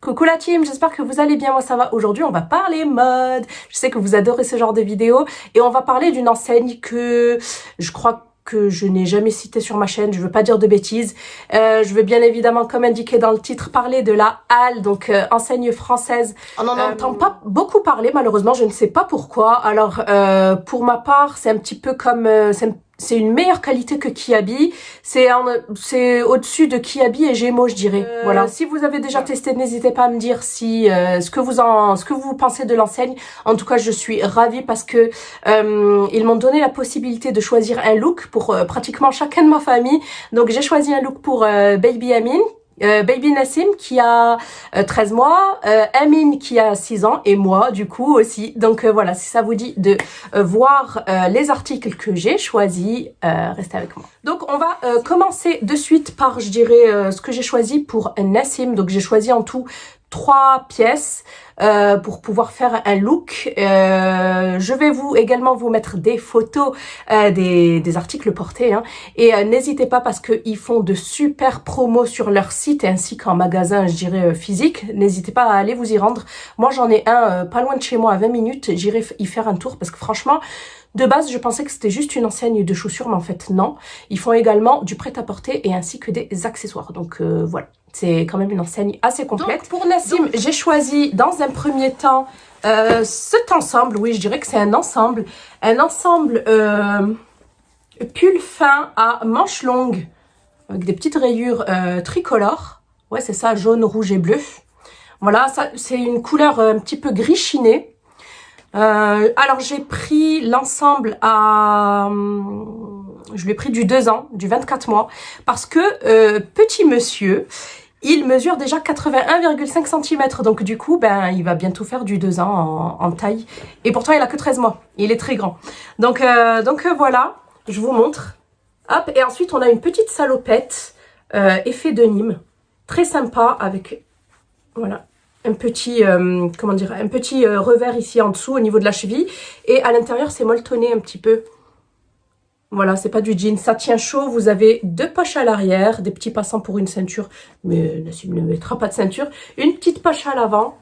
Coucou la team, j'espère que vous allez bien, moi ça va. Aujourd'hui on va parler mode, je sais que vous adorez ce genre de vidéos et on va parler d'une enseigne que je crois que je n'ai jamais citée sur ma chaîne, je veux pas dire de bêtises. Je veux bien évidemment, comme indiqué dans le titre, parler de la Halle, donc enseigne française. On n'en entend pas beaucoup parler malheureusement, je ne sais pas pourquoi. Alors pour ma part c'est un petit peu comme... c'est une meilleure qualité que Kiabi. C'est au-dessus de Kiabi et Gémeaux, je dirais. Voilà. Si vous avez déjà testé, n'hésitez pas à me dire si ce que vous pensez de l'enseigne. En tout cas, je suis ravie parce que ils m'ont donné la possibilité de choisir un look pour pratiquement chacun de ma famille. Donc j'ai choisi un look pour Baby Amine. Baby Nassim qui a 13 mois, Amine qui a 6 ans et moi du coup aussi. Donc voilà, si ça vous dit de voir les articles que j'ai choisis, restez avec moi. Donc on va commencer de suite par, je dirais, ce que j'ai choisi pour Nassim. Donc j'ai choisi en tout 3 pièces pour pouvoir faire un look. Je vais également vous mettre des photos des articles portés, hein. Et n'hésitez pas parce qu'ils font de super promos sur leur site ainsi qu'en magasin, je dirais, physique. N'hésitez pas à aller vous y rendre. Moi j'en ai un pas loin de chez moi à 20 minutes, j'irai y faire un tour parce que franchement, de base, je pensais que c'était juste une enseigne de chaussures, mais en fait, non. Ils font également du prêt-à-porter et ainsi que des accessoires. Donc, voilà. C'est quand même une enseigne assez complète. Donc, pour Nassim, j'ai choisi dans un premier temps cet ensemble. Oui, je dirais que c'est un ensemble. Un ensemble pull fin à manches longues avec des petites rayures tricolores. Ouais, c'est ça, jaune, rouge et bleu. Voilà, ça, c'est une couleur un petit peu gris chiné. Alors j'ai pris l'ensemble à... je lui ai pris du 2 ans, du 24 mois, parce que petit monsieur, il mesure déjà 81,5 cm, donc du coup, ben, il va bientôt faire du 2 ans en taille, et pourtant il a que 13 mois, il est très grand. Donc voilà, je vous montre. Hop, et ensuite on a une petite salopette, effet de Nîmes, très sympa, avec, voilà, un petit, comment dire, un petit revers ici en dessous au niveau de la cheville. Et à l'intérieur, c'est molletonné un petit peu. Voilà, c'est pas du jean. Ça tient chaud. Vous avez 2 poches à l'arrière, des petits passants pour une ceinture. Mais Nassim ne mettra pas de ceinture. Une petite poche à l'avant.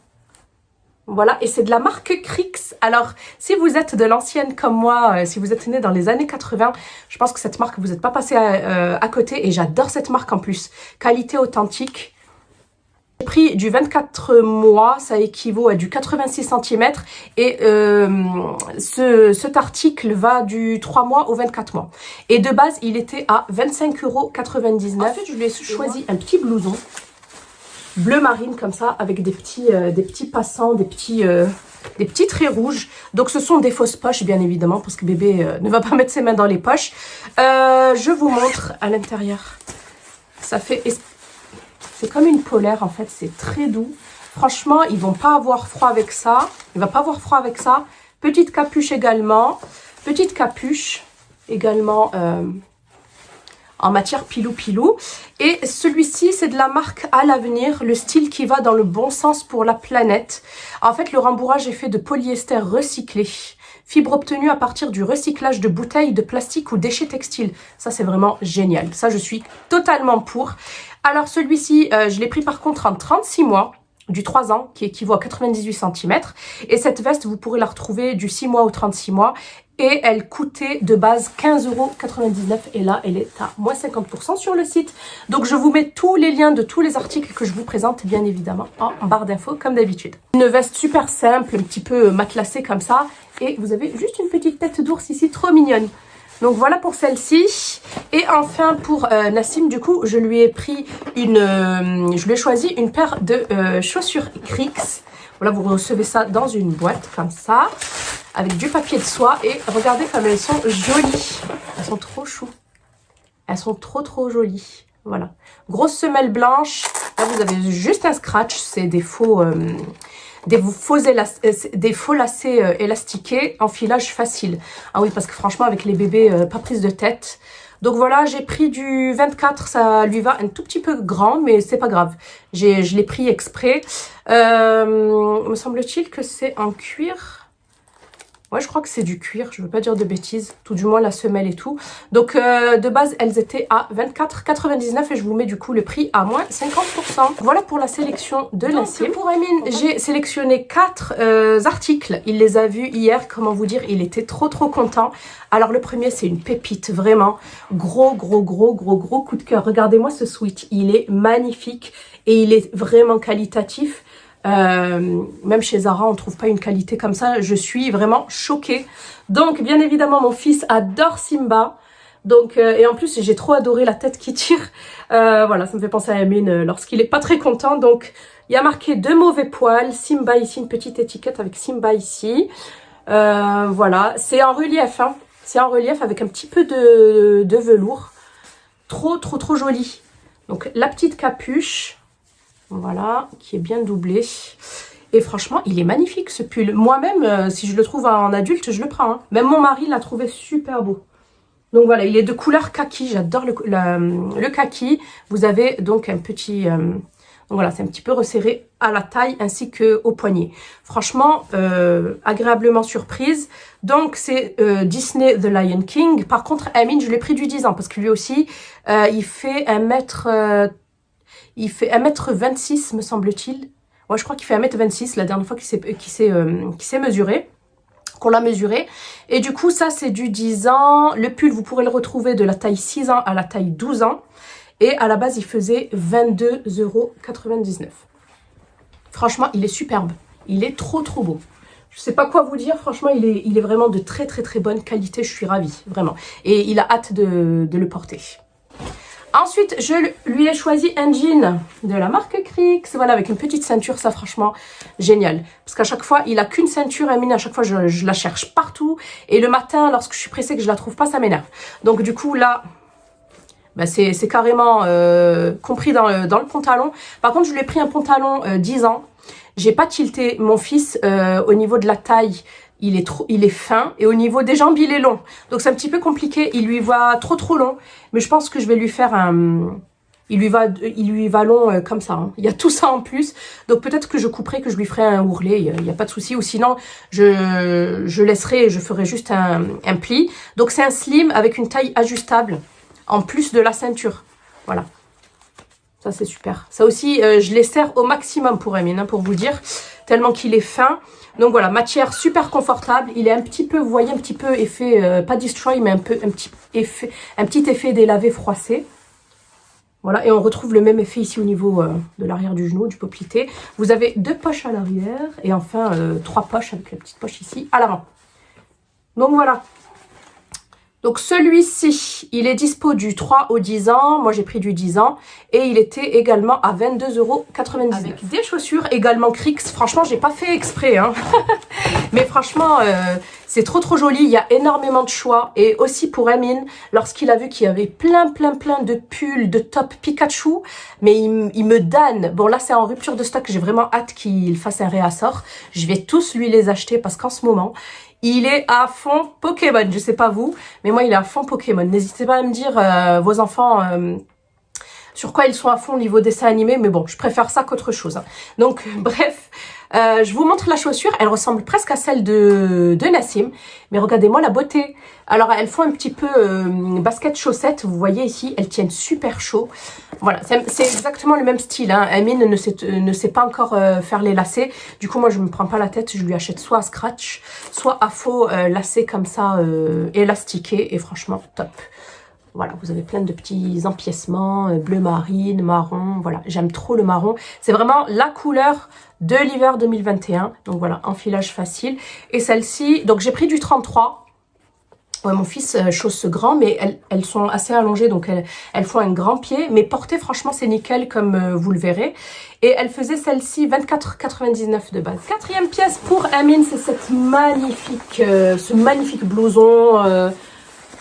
Voilà, et c'est de la marque Crix. Alors, si vous êtes de l'ancienne comme moi, si vous êtes né dans les années 80, je pense que cette marque, vous n'êtes pas passé à côté. Et j'adore cette marque en plus. Qualité authentique. J'ai pris du 24 mois, ça équivaut à du 86 cm et cet article va du 3 mois au 24 mois. Et de base, il était à 25,99 €. Ensuite, je lui ai choisi un petit blouson bleu marine comme ça avec des petits passants, des petits traits rouges. Donc ce sont des fausses poches bien évidemment parce que bébé ne va pas mettre ses mains dans les poches. Je vous montre à l'intérieur. Ça fait... C'est comme une polaire en fait, c'est très doux. Franchement, ils vont pas avoir froid avec ça. Il va pas avoir froid avec ça. Petite capuche également. Petite capuche également en matière pilou-pilou. Et celui-ci, c'est de la marque À l'Avenir, le style qui va dans le bon sens pour la planète. En fait, le rembourrage est fait de polyester recyclé. Fibre obtenue à partir du recyclage de bouteilles de plastique ou déchets textiles. Ça, c'est vraiment génial. Ça, je suis totalement pour. Alors, celui-ci, je l'ai pris par contre en 36 mois, du 3 ans, qui équivaut à 98 cm. Et cette veste, vous pourrez la retrouver du 6 mois au 36 mois. Et elle coûtait de base 15,99 €. Et là, elle est à moins 50% sur le site. Donc, je vous mets tous les liens de tous les articles que je vous présente, bien évidemment, en barre d'infos, comme d'habitude. Une veste super simple, un petit peu matelassée comme ça. Et vous avez juste une petite tête d'ours ici, trop mignonne. Donc voilà pour celle-ci. Et enfin pour Nassim, du coup, je lui ai choisi une paire de chaussures Crix. Voilà, vous recevez ça dans une boîte comme ça, avec du papier de soie. Et regardez comme elles sont jolies. Elles sont trop chou. Elles sont trop jolies. Voilà. Grosse semelle blanche. Là, vous avez juste un scratch. C'est des faux lacets élastiqués en filage facile. Ah oui, parce que franchement, avec les bébés, pas prise de tête. Donc voilà, j'ai pris du 24, ça lui va un tout petit peu grand, mais c'est pas grave. Je l'ai pris exprès. Me semble-t-il que c'est en cuir. Ouais, je crois que c'est du cuir, je veux pas dire de bêtises, tout du moins la semelle et tout. Donc de base, elles étaient à 24,99 et je vous mets du coup le prix à moins 50%. Voilà pour la sélection de Nassim. Pour Amine, j'ai sélectionné 4 articles. Il les a vus hier, comment vous dire, il était trop content. Alors le premier, c'est une pépite, vraiment. Gros coup de cœur. Regardez-moi ce sweat, il est magnifique et il est vraiment qualitatif. Même chez Zara on trouve pas une qualité comme ça, je suis vraiment choquée. Donc bien évidemment mon fils adore Simba, donc et en plus j'ai trop adoré la tête qui tire, voilà, ça me fait penser à Amine lorsqu'il est pas très content. Donc il y a marqué de mauvais poils, Simba ici, une petite étiquette avec Simba ici, voilà, c'est en relief hein. C'est en relief avec un petit peu de velours, trop joli. Donc la petite capuche, voilà, qui est bien doublé. Et franchement, il est magnifique ce pull. Moi-même, si je le trouve en adulte, je le prends. Hein. Même mon mari l'a trouvé super beau. Donc voilà, il est de couleur kaki. J'adore le kaki. Vous avez donc un petit... donc voilà, c'est un petit peu resserré à la taille ainsi qu'au poignet. Franchement, agréablement surprise. Donc c'est Disney The Lion King. Par contre, Amine, je l'ai pris du 10 ans parce que lui aussi, il fait 1 m... il fait 1 m 26, me semble-t-il. Ouais, je crois qu'il fait 1 m 26 la dernière fois qu'il s'est mesuré, qu'on l'a mesuré. Et du coup, ça, c'est du 10 ans. Le pull, vous pourrez le retrouver de la taille 6 ans à la taille 12 ans. Et à la base, il faisait 22,99 €. Franchement, il est superbe. Il est trop beau. Je sais pas quoi vous dire. Franchement, il est vraiment de très bonne qualité. Je suis ravie, vraiment. Et il a hâte de le porter. Ensuite, je lui ai choisi un jean de la marque Crix, voilà, avec une petite ceinture, ça franchement, génial. Parce qu'à chaque fois, il a qu'une ceinture, Amine, à chaque fois, je la cherche partout. Et le matin, lorsque je suis pressée que je la trouve pas, ça m'énerve. Donc du coup, là, bah, c'est carrément compris dans le pantalon. Par contre, je lui ai pris un pantalon 10 ans. J'ai pas tilté mon fils au niveau de la taille. Il est fin et au niveau des jambes, il est long. Donc c'est un petit peu compliqué. Il lui va trop long. Mais je pense que je vais lui faire un... Il lui va long comme ça. Hein. Il y a tout ça en plus. Donc peut-être que je couperai, que je lui ferai un ourlet. Il n'y a pas de souci. Ou sinon, je laisserai et je ferai juste un pli. Donc c'est un slim avec une taille ajustable en plus de la ceinture. Voilà. Ça, c'est super. Ça aussi, je les serre au maximum pour Amine, hein, pour vous dire. Tellement qu'il est fin. Donc voilà, matière super confortable. Il est un petit peu, vous voyez, un petit peu effet, pas destroy, mais un petit effet délavé froissé. Voilà, et on retrouve le même effet ici au niveau de l'arrière du genou, du poplité. Vous avez 2 poches à l'arrière et enfin 3 poches avec la petite poche ici à l'avant. Donc voilà. Donc celui-ci, il est dispo du 3 au 10 ans. Moi, j'ai pris du 10 ans. Et il était également à 22,99 €. Avec des chaussures également Crix. Franchement, j'ai pas fait exprès. Hein. Mais franchement, c'est trop joli. Il y a énormément de choix. Et aussi pour Amine, lorsqu'il a vu qu'il y avait plein de pulls, de tops Pikachu. Mais il me donne. Bon, là, c'est en rupture de stock. J'ai vraiment hâte qu'il fasse un réassort. Je vais tous lui les acheter parce qu'en ce moment... il est à fond Pokémon, je sais pas vous, mais moi il est à fond Pokémon. N'hésitez pas à me dire vos enfants sur quoi ils sont à fond au niveau dessin animé, mais bon, je préfère ça qu'autre chose. Hein. Donc bref, je vous montre la chaussure, elle ressemble presque à celle de Nassim, mais regardez-moi la beauté. Alors elles font un petit peu basket chaussette, vous voyez ici, elles tiennent super chaud. Voilà, c'est exactement le même style. Hein. Amine ne sait pas encore faire les lacets. Du coup, moi, je ne me prends pas la tête. Je lui achète soit à scratch, soit à faux lacets comme ça, élastiqués. Et franchement, top. Voilà, vous avez plein de petits empiècements, bleu marine, marron. Voilà, j'aime trop le marron. C'est vraiment la couleur de l'hiver 2021. Donc voilà, enfilage facile. Et celle-ci, donc j'ai pris du 33. Ouais, mon fils chausse grand, mais elles sont assez allongées, donc elles font un grand pied. Mais portée, franchement, c'est nickel, comme vous le verrez. Et elle faisait celle-ci 24,99 € de base. Quatrième pièce pour Amine, c'est cette magnifique, ce magnifique blouson.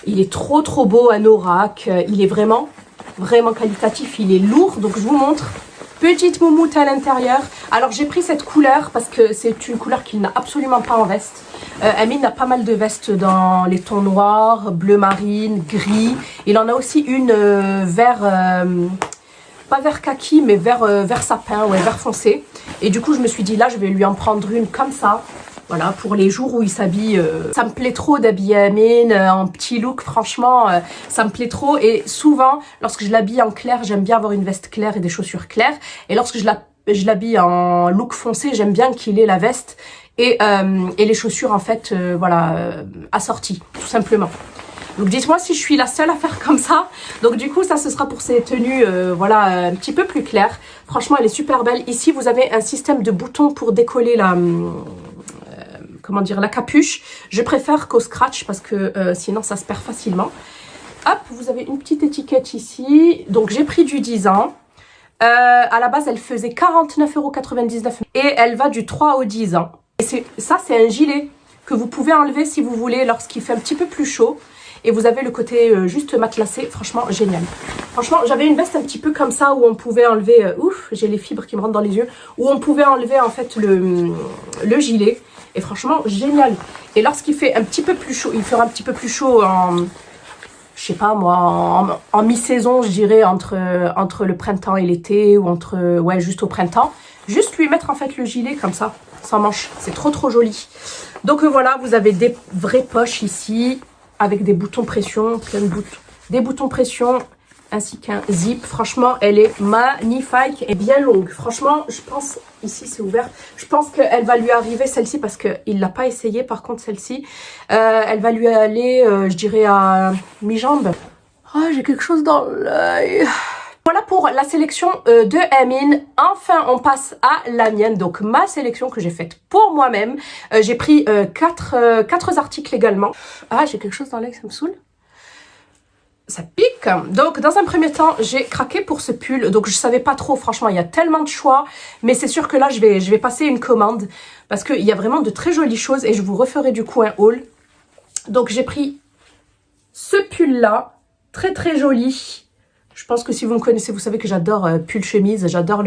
Il est trop beau, anorak. Il est vraiment qualitatif. Il est lourd, donc je vous montre. Petite moumoute à l'intérieur. Alors j'ai pris cette couleur parce que c'est une couleur qu'il n'a absolument pas en veste. Amine a pas mal de vestes dans les tons noirs, bleu marine, gris. Il en a aussi une vert, pas vert kaki, mais vert sapin, ouais, vert foncé. Et du coup je me suis dit là je vais lui en prendre une comme ça. Voilà, pour les jours où il s'habille, ça me plaît trop d'habiller Amine en petit look, franchement, ça me plaît trop. Et souvent, lorsque je l'habille en clair, j'aime bien avoir une veste claire et des chaussures claires. Et lorsque je l'habille en look foncé, j'aime bien qu'il ait la veste et les chaussures, en fait, voilà, assorties, tout simplement. Donc dites-moi si je suis la seule à faire comme ça. Donc du coup, ça, ce sera pour ces tenues, voilà, un petit peu plus claires. Franchement, elle est super belle. Ici, vous avez un système de boutons pour décoller comment dire, la capuche. Je préfère qu'au scratch parce que sinon ça se perd facilement. Hop, vous avez une petite étiquette ici. Donc j'ai pris du 10 ans. À la base, elle faisait 49,99 € et elle va du 3 au 10 ans. Et ça, c'est un gilet que vous pouvez enlever si vous voulez lorsqu'il fait un petit peu plus chaud. Et vous avez le côté juste matelassé, franchement génial. Franchement, j'avais une veste un petit peu comme ça où on pouvait enlever, ouf, j'ai les fibres qui me rentrent dans les yeux, où on pouvait enlever en fait le gilet. Et franchement, génial. Et lorsqu'il fait un petit peu plus chaud, il fera un petit peu plus chaud en, je sais pas moi, en mi-saison, je dirais, entre le printemps et l'été, ou entre, ouais, juste au printemps. Juste lui mettre en fait le gilet comme ça, sans manche. C'est trop trop joli. Donc voilà, vous avez des vraies poches ici, avec des boutons pression, plein de boutons, des boutons pression, ainsi qu'un zip. Franchement, elle est magnifique et bien longue. Franchement, je pense, ici c'est ouvert, je pense qu'elle va lui arriver celle-ci parce qu'il ne l'a pas essayé. Par contre, celle-ci, elle va lui aller, je dirais, à mi-jambe. Oh, j'ai quelque chose dans l'œil. Voilà pour la sélection de Amine. Enfin, on passe à la mienne. Donc, ma sélection que j'ai faite pour moi-même. J'ai pris 4 articles également. Ah, j'ai quelque chose dans l'œil, ça me saoule. Ça pique. Donc, dans un premier temps, j'ai craqué pour ce pull. Donc, je savais pas trop. Franchement, il y a tellement de choix. Mais c'est sûr que là, je vais passer une commande. Parce qu'il y a vraiment de très jolies choses. Et je vous referai du coup un haul. Donc, j'ai pris ce pull-là. Très, très joli. Je pense que si vous me connaissez, vous savez que j'adore pull chemise, j'adore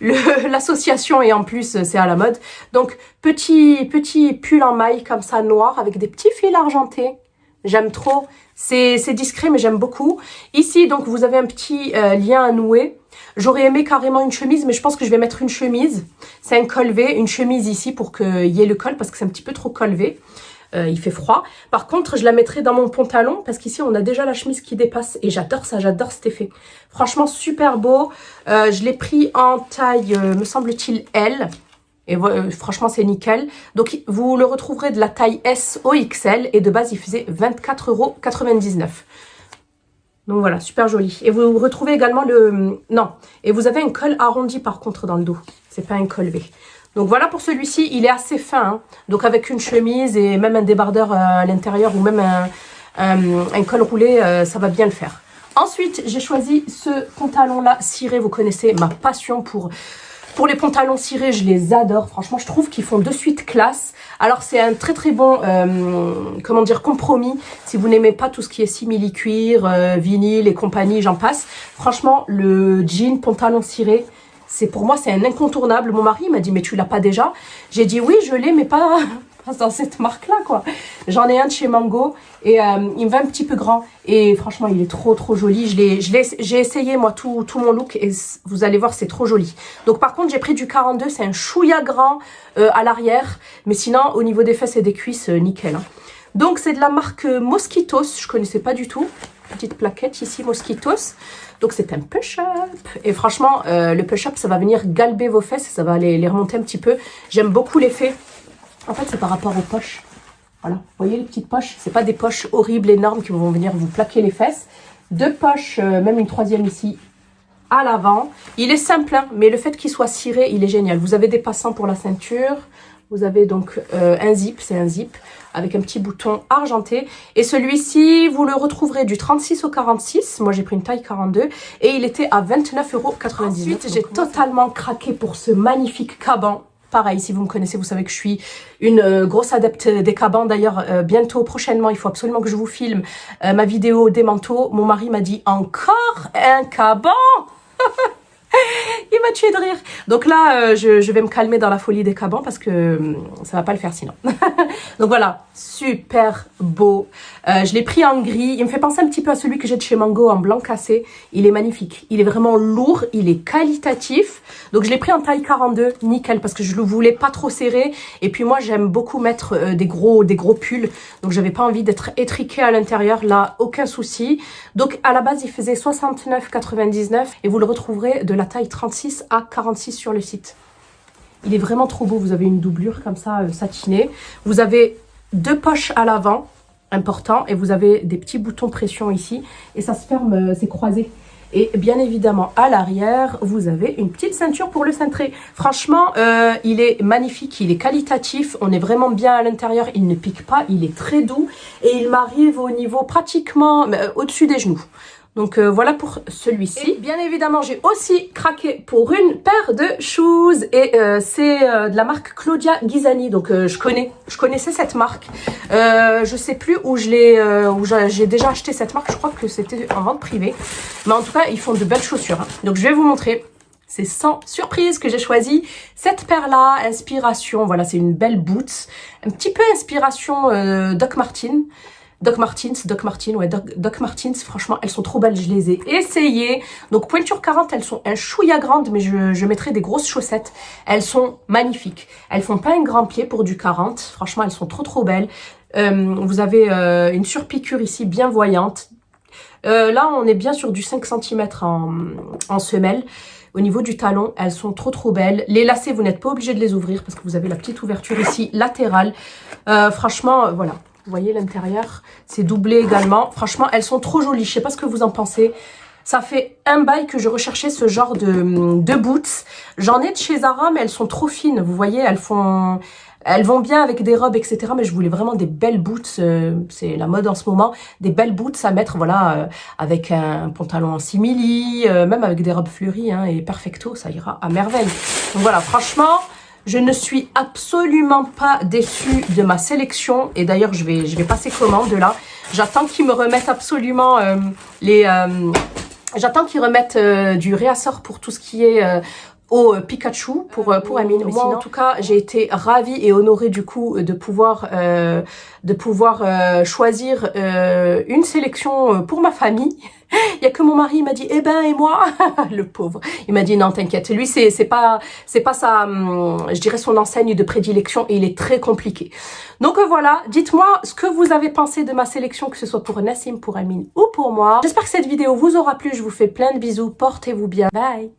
l'association et en plus c'est à la mode. Donc petit pull en maille comme ça noir avec des petits fils argentés. J'aime trop. C'est discret mais j'aime beaucoup. Ici donc vous avez un petit lien à nouer. J'aurais aimé carrément une chemise mais je pense que je vais mettre une chemise. C'est un col V, une chemise ici pour qu'il y ait le col parce que c'est un petit peu trop col V. Il fait froid. Par contre, je la mettrai dans mon pantalon parce qu'ici, on a déjà la chemise qui dépasse. Et j'adore ça, j'adore cet effet. Franchement, super beau. Je l'ai pris en taille, me semble-t-il, L. Et franchement, c'est nickel. Donc, vous le retrouverez de la taille S au XL. Et de base, il faisait 24,99 €. Donc voilà, super joli. Et vous retrouvez également le... Non. Et vous avez un col arrondi par contre dans le dos. C'est pas un col V. Donc voilà pour celui-ci, il est assez fin, hein. Donc avec une chemise et même un débardeur à l'intérieur ou même un col roulé, ça va bien le faire. Ensuite, j'ai choisi ce pantalon-là ciré. Vous connaissez ma passion pour les pantalons cirés, je les adore. Franchement, je trouve qu'ils font de suite classe. Alors c'est un très très bon, comment dire, compromis. Si vous n'aimez pas tout ce qui est simili-cuir, vinyle et compagnie, j'en passe. Franchement, le jean pantalon ciré, pour moi, c'est un incontournable. Mon mari m'a dit, mais tu l'as pas déjà? J'ai dit, oui, je l'ai, mais pas dans cette marque-là, quoi. J'en ai un de chez Mango et il me va un petit peu grand. Et franchement, il est trop, trop joli. J'ai essayé, moi, tout mon look et vous allez voir, c'est trop joli. Donc, par contre, j'ai pris du 42. C'est un chouïa grand à l'arrière. Mais sinon, au niveau des fesses et des cuisses, nickel, hein. Donc, c'est de la marque Mosquitos. Je connaissais pas du tout. Petite plaquette ici, Mosquitos. Donc c'est un push-up. Et franchement, le push-up, ça va venir galber vos fesses. Ça va les remonter un petit peu. J'aime beaucoup l'effet. En fait, c'est par rapport aux poches. Voilà. Vous voyez les petites poches? C'est pas des poches horribles, énormes qui vont venir vous plaquer les fesses. 2 poches, même une 3e ici, à l'avant. Il est simple, hein, mais le fait qu'il soit ciré, il est génial. Vous avez des passants pour la ceinture. Vous avez donc un zip, c'est un zip, avec un petit bouton argenté. Et celui-ci, vous le retrouverez du 36 au 46. Moi, j'ai pris une taille 42. Et il était à 29,99 €. Ensuite, j'ai totalement craqué pour ce magnifique caban. Pareil, si vous me connaissez, vous savez que je suis une grosse adepte des cabans. D'ailleurs, bientôt, prochainement, il faut absolument que je vous filme ma vidéo des manteaux. Mon mari m'a dit, encore un caban? Il m'a tué de rire. Donc là, je vais me calmer dans la folie des cabans parce que ça va pas le faire sinon. Donc voilà, super beau. Je l'ai pris en gris. Il me fait penser un petit peu à celui que j'ai de chez Mango en blanc cassé. Il est magnifique. Il est vraiment lourd. Il est qualitatif. Donc je l'ai pris en taille 42, nickel, parce que je le voulais pas trop serré. Et puis moi, j'aime beaucoup mettre des gros pulls. Donc j'avais pas envie d'être étriquée à l'intérieur. Là, aucun souci. Donc à la base, il faisait 69,99 et vous le retrouverez de la taille 36 à 46 sur le site. Il est vraiment trop beau. Vous avez une doublure comme ça, satinée. Vous avez 2 poches à l'avant, important, et vous avez des petits boutons pression ici. Et ça se ferme, c'est croisé. Et bien évidemment, à l'arrière, vous avez une petite ceinture pour le cintrer. Franchement, il est magnifique, il est qualitatif. On est vraiment bien à l'intérieur. Il ne pique pas, il est très doux. Et il m'arrive au niveau pratiquement au-dessus des genoux. Donc voilà pour celui-ci. Bien évidemment, j'ai aussi craqué pour une paire de shoes. Et c'est de la marque Claudia Ghisani. Donc je connaissais cette marque. Je sais plus où j'ai déjà acheté cette marque. Je crois que c'était en vente privée. Mais en tout cas, ils font de belles chaussures. Hein. Donc je vais vous montrer. C'est sans surprise que j'ai choisi cette paire-là. Inspiration, voilà, c'est une belle boot. Un petit peu inspiration Doc Martens, franchement, elles sont trop belles, je les ai essayées. Donc, pointure 40, elles sont un chouïa grandes, mais je mettrai des grosses chaussettes. Elles sont magnifiques. Elles font pas un grand pied pour du 40. Franchement, elles sont trop belles. Vous avez une surpiqûre ici, bien voyante. Là, on est bien sur du 5 cm en semelle. Au niveau du talon, elles sont trop belles. Les lacets, vous n'êtes pas obligé de les ouvrir parce que vous avez la petite ouverture ici, latérale. Franchement, voilà. Vous voyez l'intérieur, c'est doublé également. Franchement, elles sont trop jolies. Je sais pas ce que vous en pensez. Ça fait un bail que je recherchais ce genre de boots. J'en ai de chez Zara, mais elles sont trop fines. Vous voyez, elles vont bien avec des robes, etc. Mais je voulais vraiment des belles boots. C'est la mode en ce moment. Des belles boots à mettre, voilà, avec un pantalon en simili, même avec des robes fleuries, hein, et perfecto, ça ira à merveille. Donc voilà, franchement... Je ne suis absolument pas déçue de ma sélection. Et d'ailleurs, je vais passer commande là. J'attends qu'ils me remettent absolument j'attends qu'ils remettent du réassort pour tout ce qui est au Pikachu pour Amine. Moi, sinon, en tout cas, j'ai été ravie et honorée du coup de pouvoir choisir une sélection pour ma famille. Il y a que mon mari, il m'a dit eh ben et moi le pauvre. Il m'a dit non t'inquiète, lui c'est pas sa je dirais son enseigne de prédilection et il est très compliqué. Donc voilà, dites-moi ce que vous avez pensé de ma sélection, que ce soit pour Nassim, pour Amine ou pour moi. J'espère que cette vidéo vous aura plu, je vous fais plein de bisous, portez-vous bien. Bye.